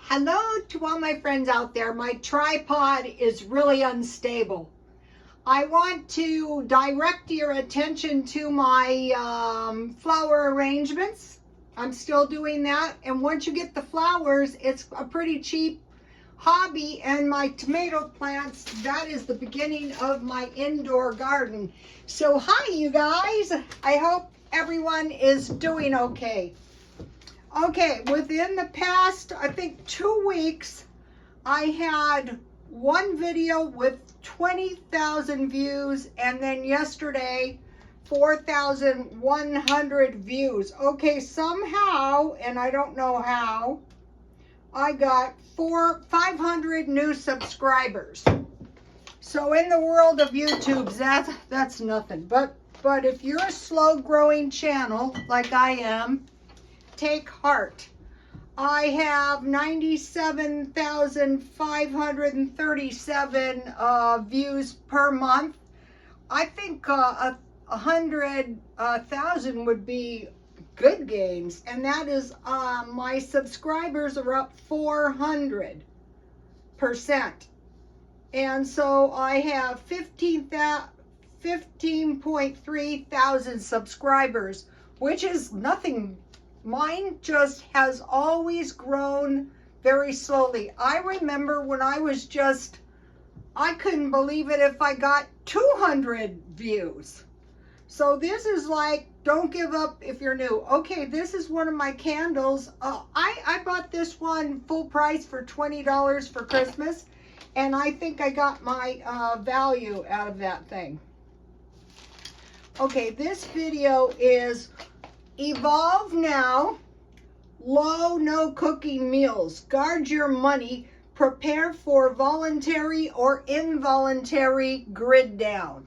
Hello to all my friends out there. My tripod is really unstable. I want to direct your attention to my flower arrangements. I'm still doing that. And once you get the flowers, it's a pretty cheap hobby. And my tomato plants, that is the beginning of my indoor garden. So hi, you guys. I hope everyone is doing okay. Okay, within the past, I think 2 weeks, I had one video with 20,000 views, and then yesterday, 4,100 views. Okay, somehow, and I don't know how, I got 500 new subscribers. So in the world of YouTube, that's nothing. But if you're a slow-growing channel like I am, take heart. I have 97,537 views per month. I think 100,000 would be good gains, and that is my subscribers are up 400%. And so I have 15.3 thousand subscribers, which is nothing. Mine just has always grown very slowly. I remember when I was I couldn't believe it if I got 200 views. So this is like, don't give up if you're new. Okay, this is one of my candles. I bought this one full price for $20 for Christmas. And I think I got my value out of that thing. Okay, this video is Evolve Now, Low No Cooking Meals. Guard your money. Prepare for voluntary or involuntary grid down.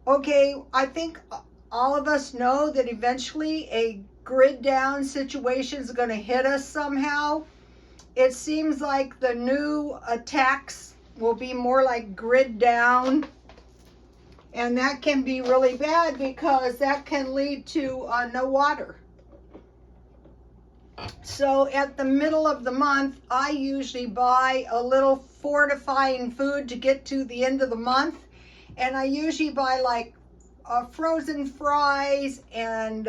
Okay, I think all of us know that eventually a grid down situation is going to hit us somehow. It seems like the new attacks will be more like grid down. And that can be really bad because that can lead to no water. So at the middle of the month, I usually buy a little fortifying food to get to the end of the month. And I usually buy like frozen fries and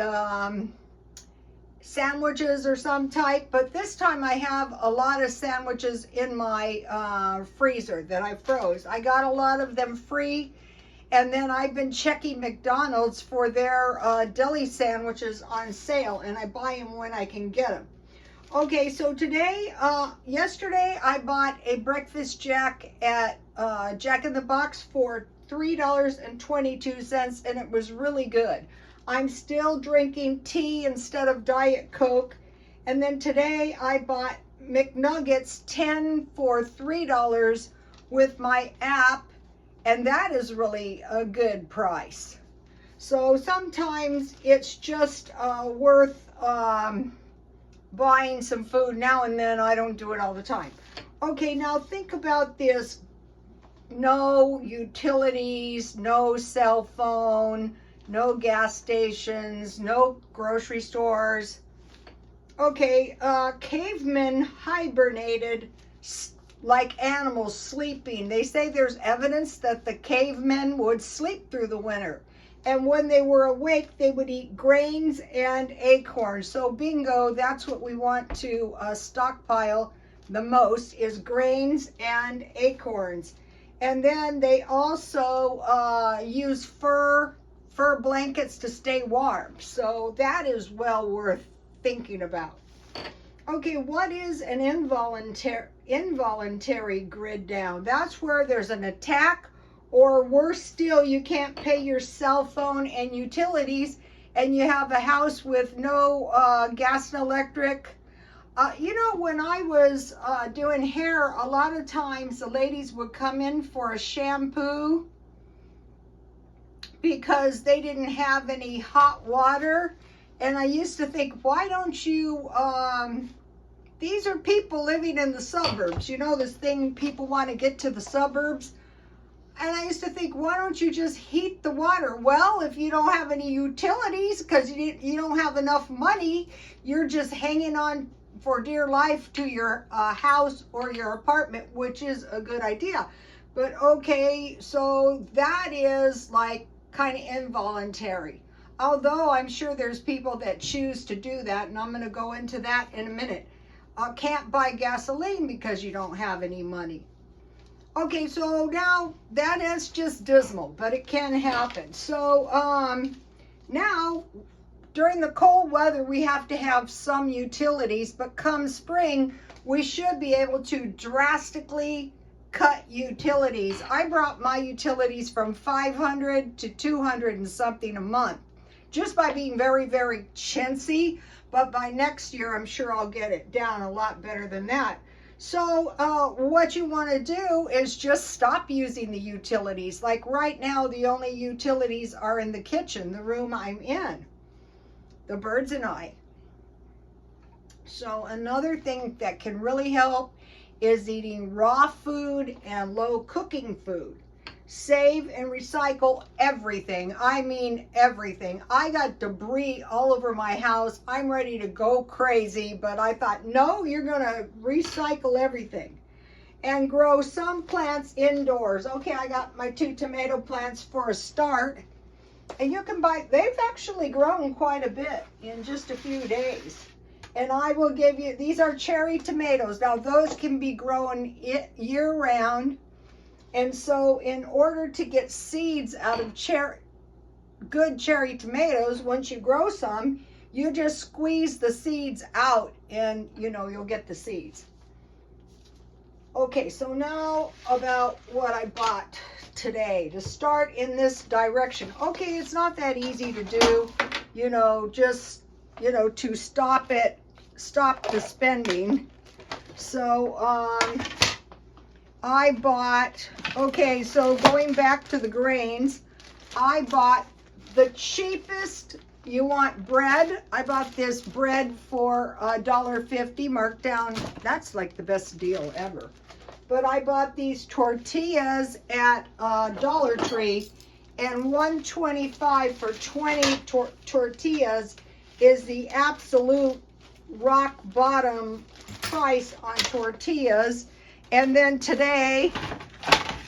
sandwiches or some type. But this time I have a lot of sandwiches in my freezer that I froze. I got a lot of them free. And then I've been checking McDonald's for their deli sandwiches on sale, and I buy them when I can get them. Okay, so today, yesterday I bought a breakfast jack at Jack in the Box for $3.22, and it was really good. I'm still drinking tea instead of Diet Coke. And then today I bought McNuggets 10 for $3 with my app. And that is really a good price. So sometimes it's just worth buying some food now and then. I don't do it all the time. Okay, now think about this. No utilities, no cell phone, no gas stations, no grocery stores. Okay, cavemen hibernated like animals sleeping. They say there's evidence that the cavemen would sleep through the winter. And when they were awake, they would eat grains and acorns. So bingo, that's what we want to stockpile the most, is grains and acorns. And then they also use fur blankets to stay warm. So that is well worth thinking about. Okay, what is an involuntary grid down? That's where there's an attack, or worse still, you can't pay your cell phone and utilities, and you have a house with no gas and electric. You know, when I was doing hair, a lot of times the ladies would come in for a shampoo because they didn't have any hot water. And I used to think, why don't you, these are people living in the suburbs. You know, this thing, people want to get to the suburbs. And I used to think, why don't you just heat the water? Well, if you don't have any utilities because you don't have enough money, you're just hanging on for dear life to your house or your apartment, which is a good idea. But okay, so that is like kind of involuntary. Although I'm sure there's people that choose to do that, and I'm going to go into that in a minute. Can't buy gasoline because you don't have any money. Okay, so now that is just dismal, but it can happen. So now during the cold weather, we have to have some utilities, but come spring, we should be able to drastically cut utilities. I brought my utilities from 500 to 200 and something a month, just by being very, very chintzy. But by next year, I'm sure I'll get it down a lot better than that. So what you want to do is just stop using the utilities. Like right now, the only utilities are in the kitchen, the room I'm in, the birds and I. So another thing that can really help is eating raw food and low cooking food. Save and recycle everything. I mean everything. I got debris all over my house. I'm ready to go crazy, but I thought, no, you're gonna recycle everything and grow some plants indoors. Okay, I got my 2 tomato plants for a start, and you can buy, they've actually grown quite a bit in just a few days. And I will give you, these are cherry tomatoes. Now those can be grown year round. And so in order to get seeds out of good cherry tomatoes, once you grow some, you just squeeze the seeds out and you'll get the seeds. Okay, so now about what I bought today to start in this direction. Okay, it's not that easy to do, just, to stop the spending. So, I bought, okay, so going back to the grains, I bought the cheapest. You want bread? I bought this bread for $1.50 marked down. That's like the best deal ever. But I bought these tortillas at Dollar Tree, and $1.25 for 20 tortillas is the absolute rock bottom price on tortillas. And then today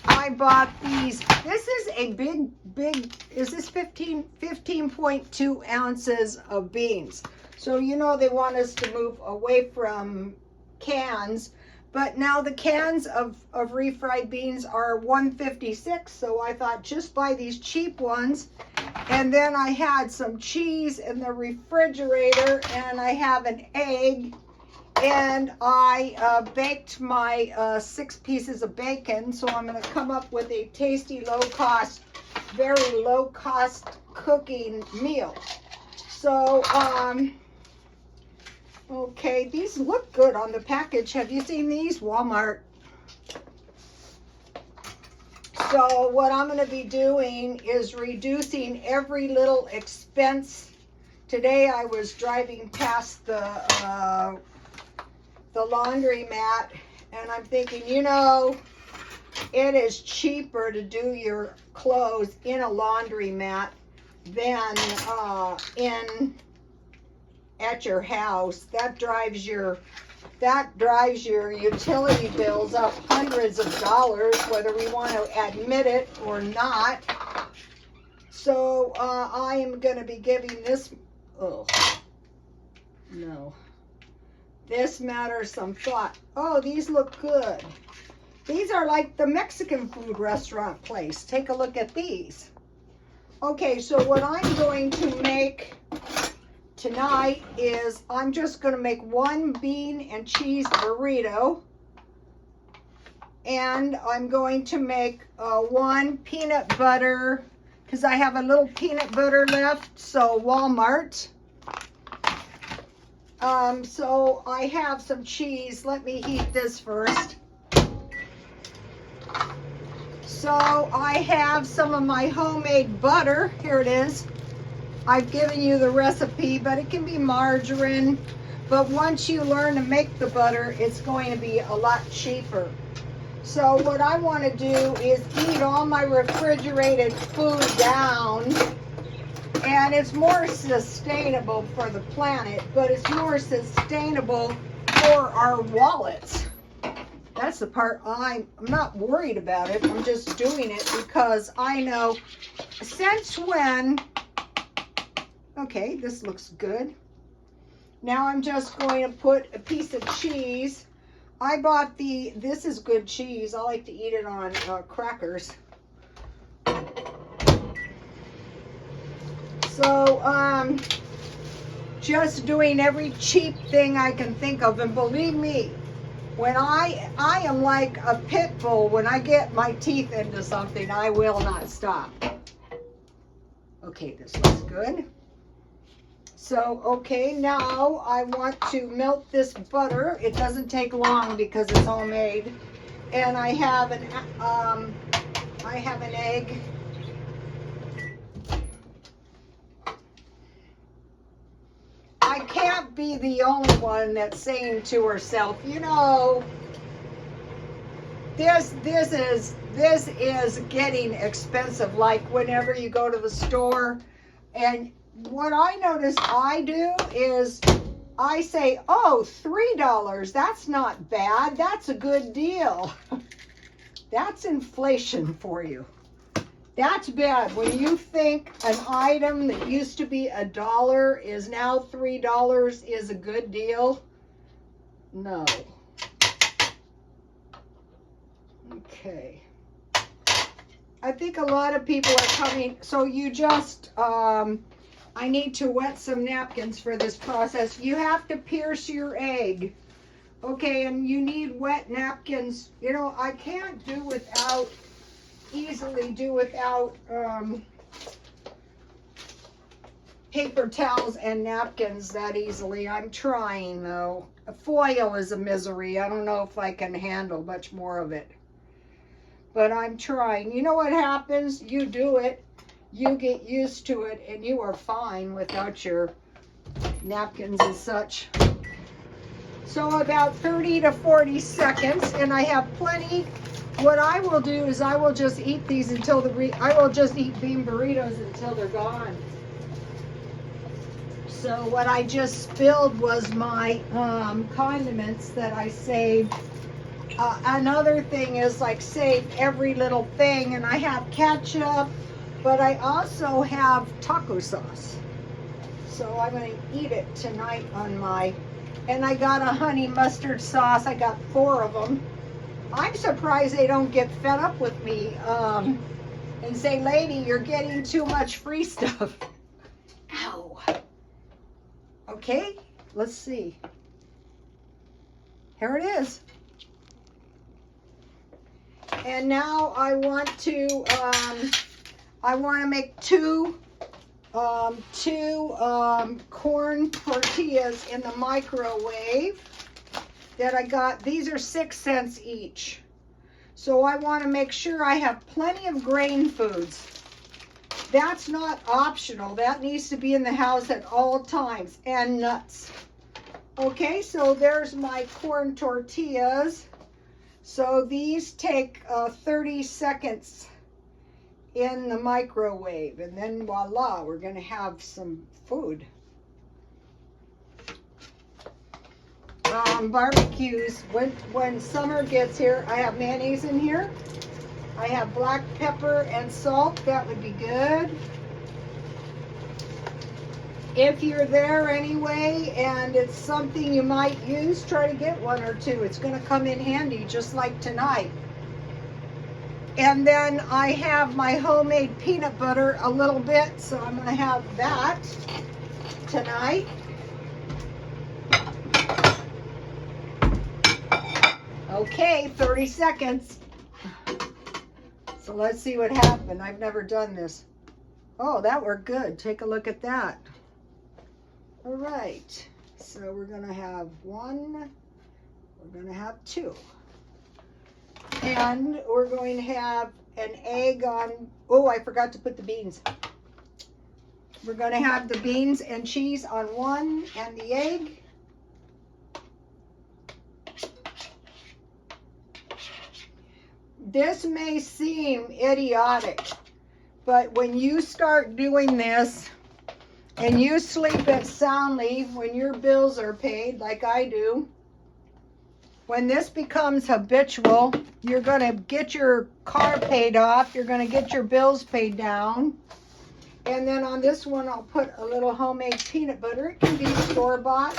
I bought these. This is a big, is this 15.2 ounces of beans. So they want us to move away from cans, but now the cans of refried beans are $1.56. So I thought just buy these cheap ones. And then I had some cheese in the refrigerator, and I have an egg. And I baked my 6 pieces of bacon, so I'm going to come up with a tasty, low-cost, very low-cost cooking meal. So, okay, these look good on the package. Have you seen these? Walmart. So what I'm going to be doing is reducing every little expense. Today I was driving past the laundromat, and I'm thinking, it is cheaper to do your clothes in a laundromat than at your house. That drives your utility bills up hundreds of dollars, whether we want to admit it or not. So I am going to be giving this, this matter some thought. Oh, these look good. These are like the Mexican food restaurant place. Take a look at these. Okay, so what I'm going to make tonight is I'm just going to make 1 bean and cheese burrito. And I'm going to make 1 peanut butter, because I have a little peanut butter left, so Walmart. So I have some cheese. Let me heat this first. So I have some of my homemade butter. Here it is. I've given you the recipe, but it can be margarine. But once you learn to make the butter, it's going to be a lot cheaper. So what I want to do is eat all my refrigerated food down. And it's more sustainable for the planet, but it's more sustainable for our wallets. That's the part I'm not worried about it. I'm just doing it because I know since when. Okay, this looks good. Now I'm just going to put a piece of cheese. I bought this is good cheese. I like to eat it on crackers. So, just doing every cheap thing I can think of. And believe me, when I am like a pit bull, when I get my teeth into something, I will not stop. Okay, this looks good. So, okay, now I want to melt this butter. It doesn't take long because it's homemade. And I have an egg. I can't be the only one that's saying to herself, you know, this is getting expensive. Like whenever you go to the store, and what I notice I do is I say, oh, $3, that's not bad. That's a good deal. That's inflation for you. That's bad. When you think an item that used to be $1 is now $3 is a good deal, no. Okay. I think a lot of people are coming, so you just, I need to wet some napkins for this process. You have to pierce your egg. Okay, and you need wet napkins. You know, I can't easily do without paper towels and napkins that easily. I'm trying though. Foil is a misery. I don't know if I can handle much more of it. But I'm trying. You know what happens? You do it. You get used to it and you are fine without your napkins and such. So about 30 to 40 seconds, and I have plenty. What I will do is I will just eat these until I will just eat bean burritos until they're gone. So what I just spilled was my condiments that I saved. Another thing is like save every little thing, and I have ketchup, but I also have taco sauce. So I'm going to eat it tonight on and I got a honey mustard sauce. I got 4 of them. I'm surprised they don't get fed up with me and say, lady, you're getting too much free stuff. Ow. Okay, let's see. Here it is. And now I want to make two corn tortillas in the microwave that I got. These are 6 cents each. So I want to make sure I have plenty of grain foods. That's not optional. That needs to be in the house at all times. And nuts. Okay, so there's my corn tortillas. So these take 30 seconds in the microwave, and then voila, we're going to have some food. Barbecues, when summer gets here, I have mayonnaise in here. I have black pepper and salt. That would be good. If you're there anyway and it's something you might use, try to get 1 or 2. It's going to come in handy just like tonight. And then I have my homemade peanut butter a little bit, so I'm going to have that tonight. Okay, 30 seconds. So let's see what happened. I've never done this. Oh, that worked good. Take a look at that. All right. So we're going to have 1. We're going to have 2. And we're going to have an egg on, oh, I forgot to put the beans. We're going to have the beans and cheese on 1 and the egg. This may seem idiotic, but when you start doing this and you sleep it soundly when your bills are paid, like I do, When this becomes habitual, you're going to get your car paid off. You're going to get your bills paid down. And then on this one, I'll put a little homemade peanut butter. It can be store-bought.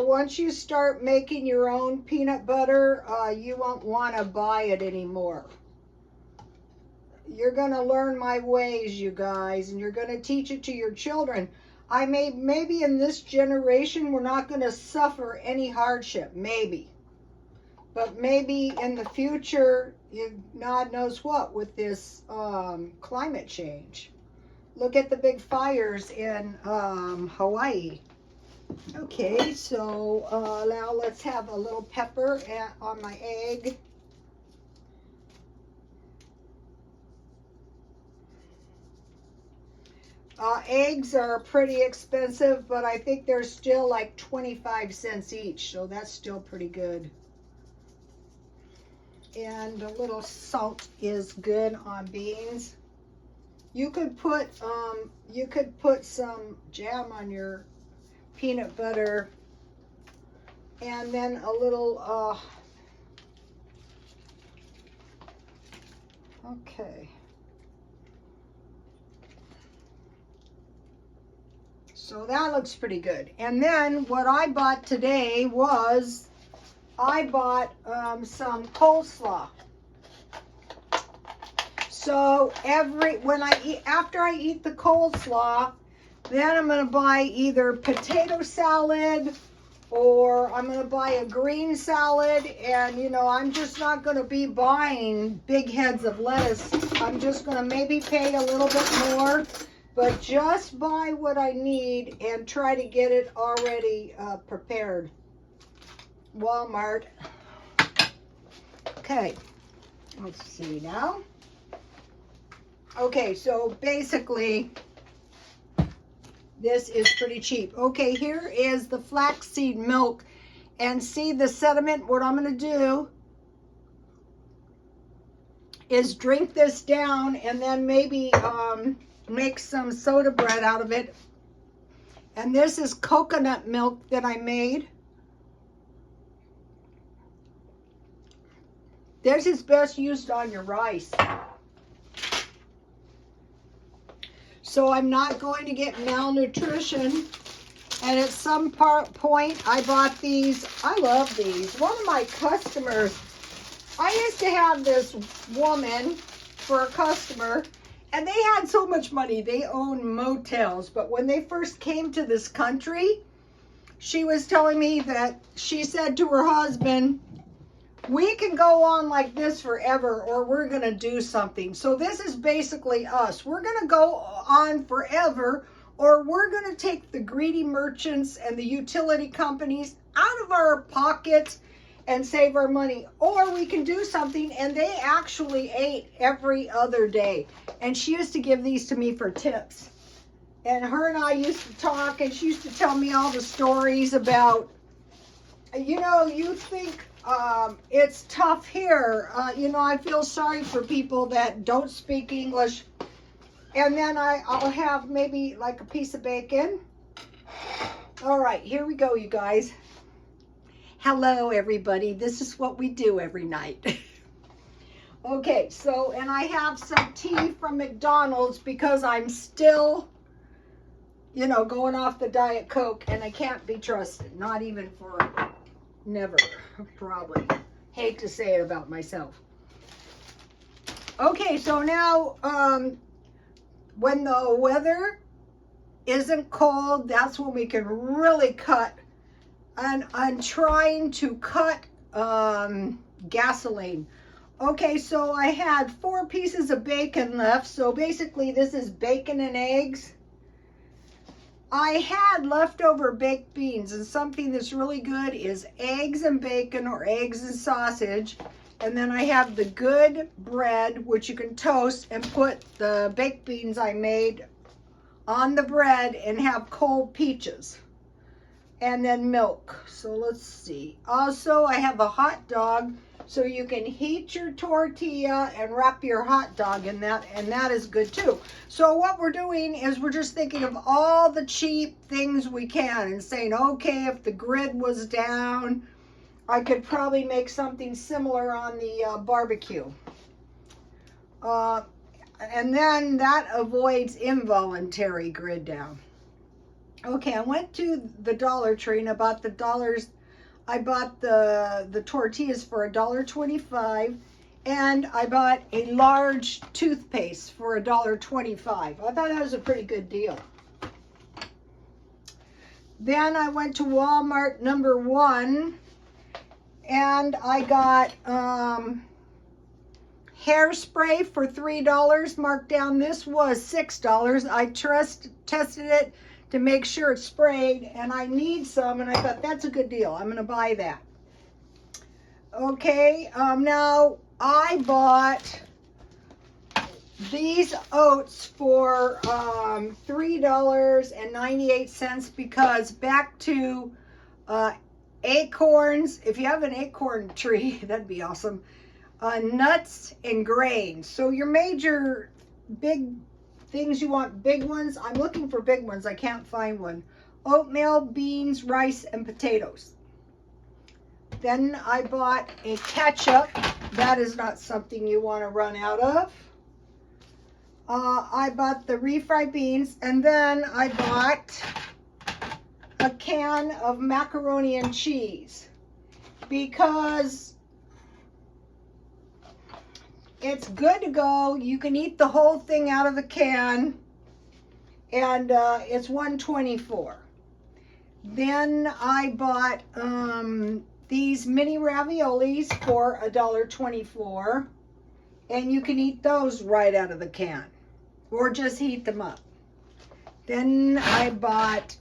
Once you start making your own peanut butter, you won't want to buy it anymore. You're going to learn my ways, you guys, and you're going to teach it to your children. Maybe in this generation, we're not going to suffer any hardship, maybe. But maybe in the future, God knows what, with this climate change. Look at the big fires in Hawaii. Okay, so now let's have a little pepper on my egg. Eggs are pretty expensive, but I think they're still like 25 cents each, so that's still pretty good. And a little salt is good on beans. You could put some jam on your peanut butter, and then a little okay. So that looks pretty good. And then what I bought today was I bought some coleslaw. So after I eat the coleslaw, then I'm going to buy either potato salad or I'm going to buy a green salad. And, you know, I'm just not going to be buying big heads of lettuce. I'm just going to maybe pay a little bit more, but just buy what I need and try to get it already prepared. Walmart. Okay, let's see now. Okay, so basically, this is pretty cheap. Okay, here is the flaxseed milk. And see the sediment, what I'm going to do is drink this down and then maybe make some soda bread out of it. And this is coconut milk that I made. This is best used on your rice. So I'm not going to get malnutrition. And at some point, I bought these. I love these. One of my customers, I used to have this woman for a customer, and they had so much money. They owned motels. But when they first came to this country, she was telling me that she said to her husband, we can go on like this forever, or we're going to do something. So this is basically us. We're going to go on forever, or we're going to take the greedy merchants and the utility companies out of our pockets and save our money. Or we can do something, and they actually ate every other day. And she used to give these to me for tips. And her and I used to talk, and she used to tell me all the stories about, you know, you think it's tough here. You know, I feel sorry for people that don't speak English. And then I'll have maybe like a piece of bacon. All right, here we go, you guys. Hello, everybody. This is what we do every night. Okay, so, and I have some tea from McDonald's because I'm still, you know, going off the Diet Coke, and I can't be trusted. Not even for never, probably. Hate to say it about myself. Okay, so now, when the weather isn't cold, that's when we can really cut. And I'm trying to cut gasoline. Okay, so I had 4 pieces of bacon left. So basically this is bacon and eggs. I had leftover baked beans, and something that's really good is eggs and bacon or eggs and sausage. And then I have the good bread, which you can toast and put the baked beans I made on the bread and have cold peaches. And then milk. So let's see. Also, I have a hot dog, So you can heat your tortilla and wrap your hot dog in that, and that is good too. So what we're doing is we're just thinking of all the cheap things we can and saying, okay, if the grid was down, I could probably make something similar on the barbecue. And then that avoids involuntary grid down. Okay, I went to the Dollar Tree and I bought the tortillas for $1.25, and I bought a large toothpaste for $1.25. I thought that was a pretty good deal. Then I went to Walmart #1 and I got hairspray for $3, marked down. This was $6. I tested it to make sure it's sprayed, and I need some, and I thought that's a good deal. I'm going to buy that. Okay, now I bought these oats for $3.98 because back to acorns. If you have an acorn tree, that'd be awesome. Nuts and grains. So your major big things you want, big ones. I'm looking for big ones. I can't find one. Oatmeal, beans, rice, and potatoes. Then I bought a ketchup. That is not something you want to run out of. I bought the refried beans, and then I bought a can of macaroni and cheese because it's good to go. You can eat the whole thing out of the can, and it's $1.24. Then I bought these mini raviolis for $1.24, and you can eat those right out of the can or just heat them up. Then I bought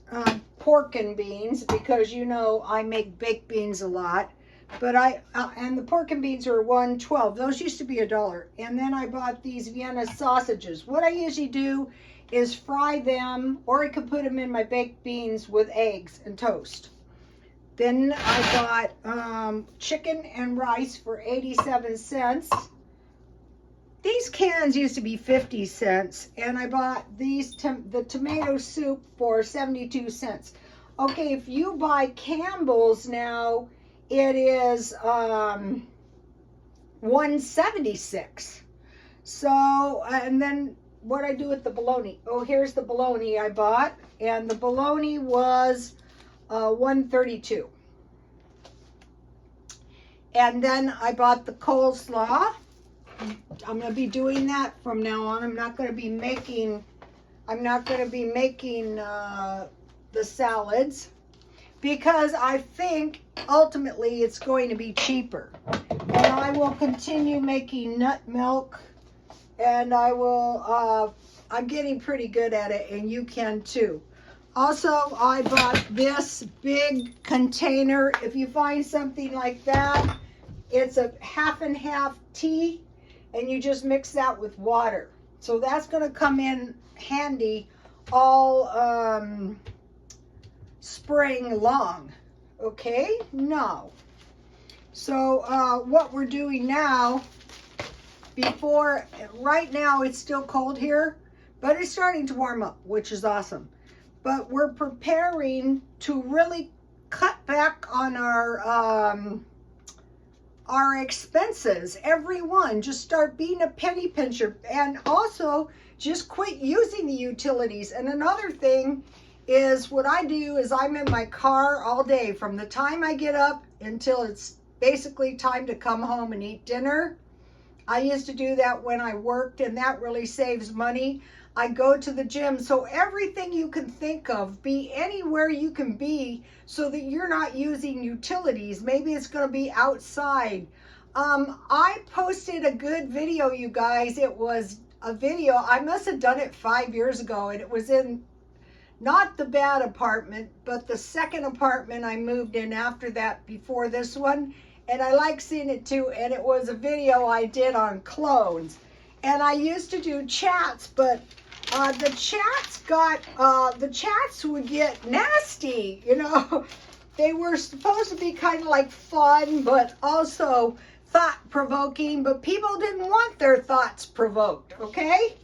pork and beans because you know I make baked beans a lot. But and the pork and beans are $1.12. Those used to be $1. And then I bought these Vienna sausages. What I usually do is fry them, or I could put them in my baked beans with eggs and toast. Then I bought chicken and rice for 87 cents. These cans used to be 50 cents. And I bought these the tomato soup for 72 cents. Okay, if you buy Campbell's now, it is $1.76. So, and then what I do with the bologna. Oh, here's the bologna I bought, and the bologna was $1.32. And then I bought the coleslaw. I'm going to be doing that from now on. I'm not going to be making the salads, because I think ultimately it's going to be cheaper. And I will continue making nut milk, and I will, I'm getting pretty good at it, and you can too. Also, I bought this big container. If you find something like that, it's a half and half tea, and you just mix that with water. So that's going to come in handy all spring long. Okay, no. So what we're doing now, right now it's still cold here, but it's starting to warm up, which is awesome. But we're preparing to really cut back on our expenses. Everyone, just start being a penny pincher, and also just quit using the utilities. And another thing is, what I do is I'm in my car all day from the time I get up until it's basically time to come home and eat dinner. I used to do that when I worked, and that really saves money. I go to the gym, so everything you can think of, be anywhere you can be so that you're not using utilities. Maybe it's going to be outside. I posted a good video, you guys. It was a video, I must have done it 5 years ago, and it was in not the bad apartment, but the second apartment I moved in after that, before this one. And I like seeing it too. And it was a video I did on clones. And I used to do chats, but the chats would get nasty, you know. They were supposed to be kind of like fun, but also thought-provoking, but people didn't want their thoughts provoked, okay?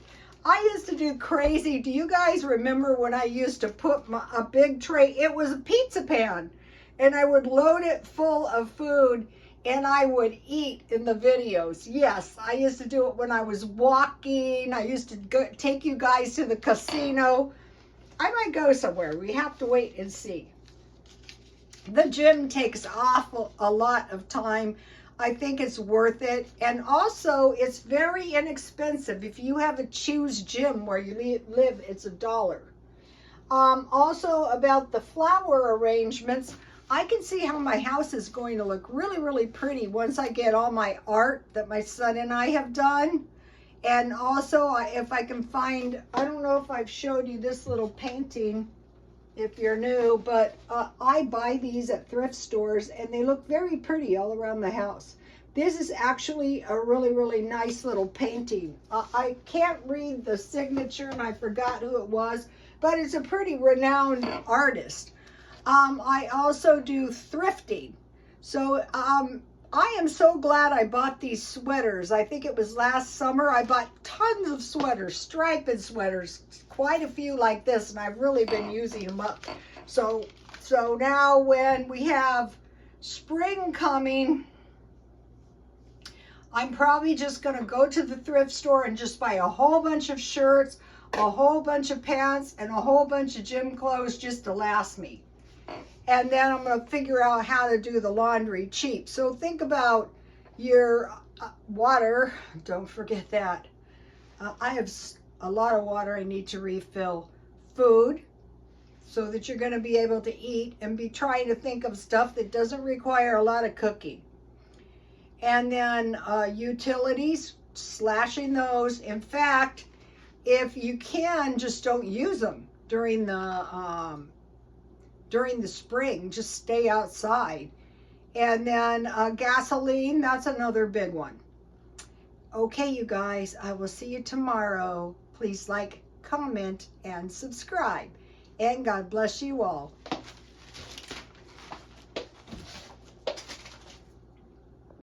I used to do crazy. Do you guys remember when I used to put a big tray? It was a pizza pan, and I would load it full of food, and I would eat in the videos. Yes, I used to do it when I was walking. I used to take you guys to the casino. I might go somewhere. We have to wait and see. The gym takes a lot of time. I think it's worth it. And also, it's very inexpensive. If you have a Choose gym where you live, it's $1. Also, about the flower arrangements, I can see how my house is going to look really, really pretty once I get all my art that my son and I have done. And also, if I can find, I don't know if I've showed you this little painting, if you're new, but I buy these at thrift stores, and they look very pretty all around the house. This is actually a really, really nice little painting. I can't read the signature, and I forgot who it was, but it's a pretty renowned artist. I also do thrifting. So I am so glad I bought these sweaters. I think it was last summer. I bought tons of sweaters, striped sweaters, quite a few like this, and I've really been using them up. So now when we have spring coming, I'm probably just going to go to the thrift store and just buy a whole bunch of shirts, a whole bunch of pants, and a whole bunch of gym clothes just to last me. And then I'm going to figure out how to do the laundry cheap. So think about your water. Don't forget that. I have a lot of water I need to refill. Food, so that you're going to be able to eat and be trying to think of stuff that doesn't require a lot of cooking. And then utilities, slashing those. In fact, if you can, just don't use them during the spring. Just stay outside. And then gasoline, that's another big one. Okay, you guys, I will see you tomorrow. Please like, comment, and subscribe. And God bless you all.